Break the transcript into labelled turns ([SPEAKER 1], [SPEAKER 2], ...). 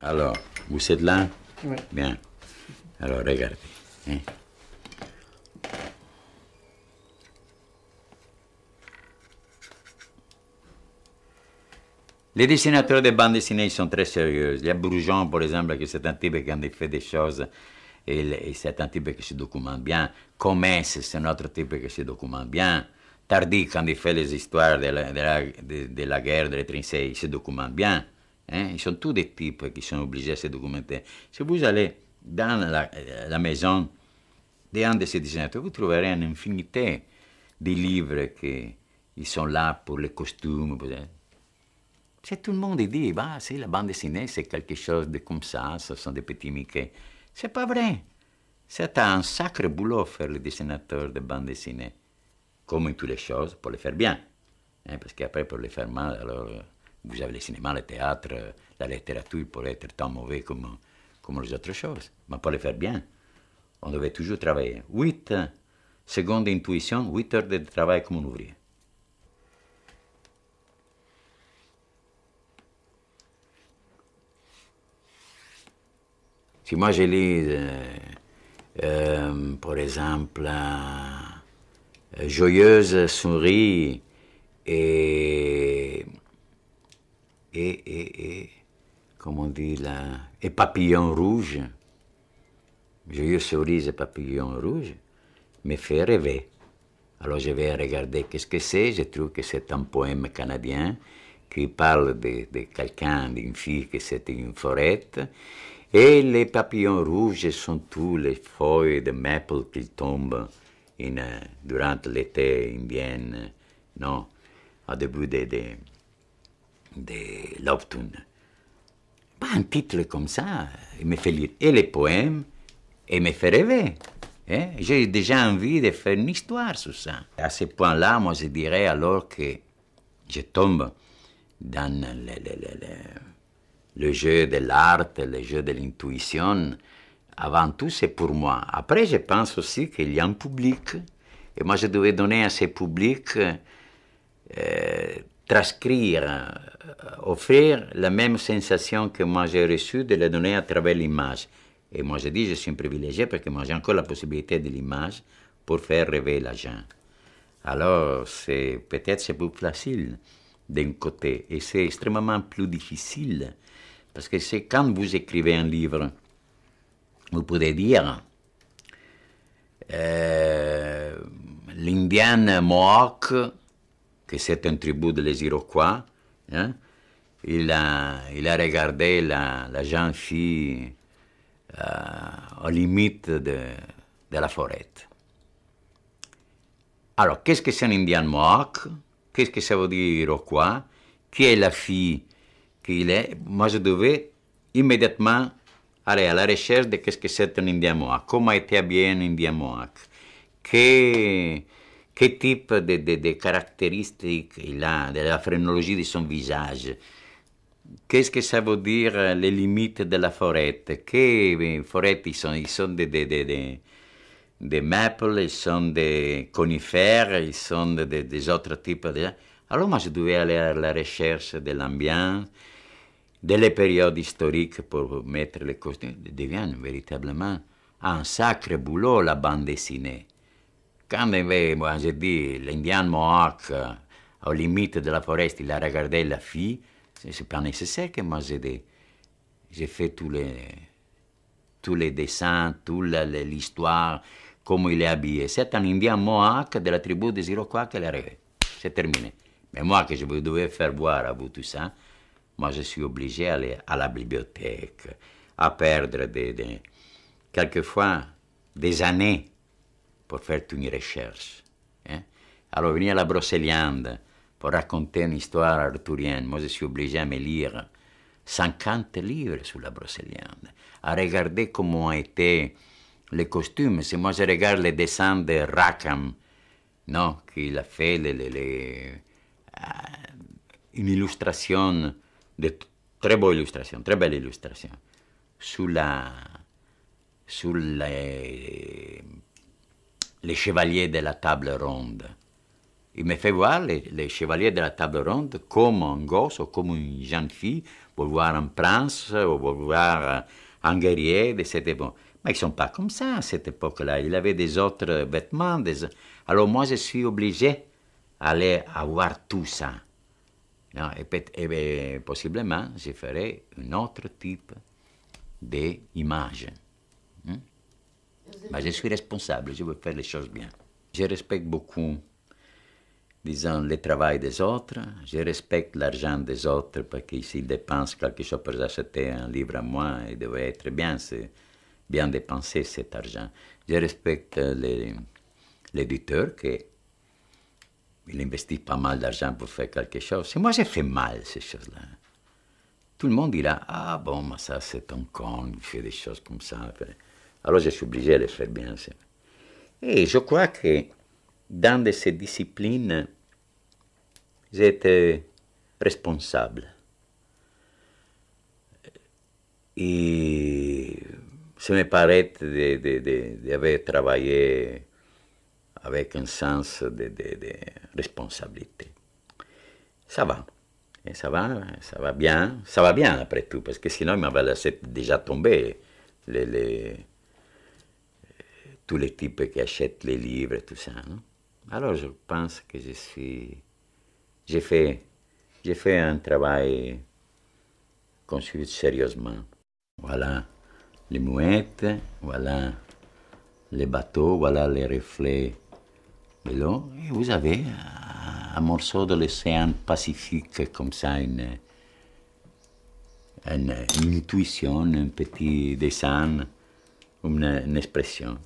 [SPEAKER 1] Alors, vous êtes là?
[SPEAKER 2] Oui.
[SPEAKER 1] Bien. Alors, regardez. Hein. Les dessinateurs de bandes dessinées sont très sérieux. Il y a Bourgeon, par exemple, qui c'est un type qui fait des choses et c'est un type qui se documente bien. Comès, c'est un autre type qui se documente bien. Tardy, quand il fait les histoires de la guerre des trincées, il se documente bien. Hein? Ils sont tous des types qui sont obligés à se documenter. Si vous allez dans la maison d'un de ces dessinateurs, vous trouverez une infinité de livres qui ils sont là pour les costumes. C'est tout le monde dit, bah, c'est la bande dessinée, c'est quelque chose de comme ça, ce sont des petits Mickey. C'est pas vrai. C'est un sacré boulot faire le dessinateur de bande dessinée. Comme in toutes les choses, pour le faire bien. Hein, parce qu'après, pour le faire mal, alors, vous avez le cinéma, le théâtre, la littérature pourrait être tant mauvais comme les autres choses. Mais pour le faire bien, on devait toujours travailler. 8 secondes d'intuition, 8 heures de travail comme un ouvrier. Si moi je lis, par exemple, Joyeuse souris et comment on dit là, et Papillon rouge, Joyeuse souris et Papillon rouge, me fait rêver. Alors je vais regarder qu'est-ce que c'est, je trouve que c'est un poème canadien qui parle de quelqu'un, d'une fille qui c'est une forêt. Et les papillons rouges sont tous les feuilles de maple qui tombent durant l'été indien, non, au début de l'automne. Un titre comme ça, il me fait lire et les poèmes et me fait rêver. Hein? J'ai déjà envie de faire une histoire sur ça. À ce point-là, moi je dirais alors que je tombe dans le jeu de l'art, le jeu de l'intuition, avant tout, c'est pour moi. Après, je pense aussi qu'il y a un public, et moi, je devais donner à ce public, transcrire, offrir la même sensation que moi j'ai reçue, de la donner à travers l'image. Et moi, je dis, je suis un privilégié parce que moi, j'ai encore la possibilité de l'image pour faire rêver les gens. Alors, peut-être c'est plus facile d'un côté, et c'est extrêmement plus difficile. Parce que c'est quand vous écrivez un livre, vous pouvez dire l'Indien Mohawk, que c'est un tribu des Iroquois, hein, il a regardé la jeune fille aux limites de la forêt. Alors, qu'est-ce que c'est un Indien Mohawk? Qu'est-ce que ça veut dire Iroquois? Qui est la fille qu'il est? Moi, je devais immédiatement aller à la recherche de qu'est-ce que c'est un Indien Mohawk. Comment était habillé un Indien Mohawk? Quel type de caractéristiques il a, de la phrénologie de son visage? Qu'est-ce que ça veut dire les limites de la forêt? Quelles forêts ils sont des maples, ils sont des conifères, ils sont des autres types de... Alors moi, je devais aller à la recherche de l'ambiance, de les périodes historiques pour mettre les costumes. Devient véritablement un sacré boulot, la bande dessinée. Quand moi, je dis, l'Indien Mohawk, aux limites de la forêt, il a regardé la fille, c'est pas nécessaire que moi j'ai fait tous les dessins, toute l'histoire, comment il est habillé. C'est un Indien Mohawk de la tribu des Iroquois qui est arrivé. C'est terminé. Mais moi, que je devais faire voir à vous tout ça, moi, je suis obligé d'aller à la bibliothèque, à perdre quelquefois des années pour faire une recherche. Hein? Alors, venir à la Brocéliande pour raconter une histoire arthurienne, moi, je suis obligé à me lire 50 livres sur la Brocéliande, à regarder comment ont été les costumes. Si moi, je regarde les dessins de Rackham, non, qu'il a fait une illustration, très belle illustration, sur les chevaliers de la table ronde. il me fait voir les chevaliers de la table ronde comme un gosse ou comme une jeune fille pour voir un prince ou pour voir un guerrier de cette époque. Mais ils ne sont pas comme ça à cette époque-là. Il avait des autres vêtements. Alors moi, je suis obligé d'aller avoir tout ça. Non, et possiblement, je ferai un autre type d'image. Mais je suis responsable, je veux faire les choses bien. Je respecte beaucoup, disons, le travail des autres. Je respecte l'argent des autres parce que s'ils dépensent quelque chose pour acheter un livre à moi, il devrait être bien, bien dépensé cet argent. Je respecte l'éditeur qui il investit pas mal d'argent pour faire quelque chose. Et moi, j'ai fait mal ces choses-là. Tout le monde dira, ah bon, mais ça c'est un con, il fait des choses comme ça. Alors je suis obligé de les faire bien. Et je crois que dans ces disciplines, j'étais responsable. Et ça me paraît d'avoir travaillé avec un sens de responsabilité. Ça va. Et ça va bien après tout, parce que sinon il m'avait laissé déjà tomber tous les types qui achètent les livres et tout ça. Non? Alors je pense que j'ai fait un travail conçu sérieusement. Voilà les mouettes, voilà les bateaux, voilà les reflets de l'eau. Et vous avez un morceau de l'océan Pacifique, comme ça, une intuition, un petit dessin, une expression.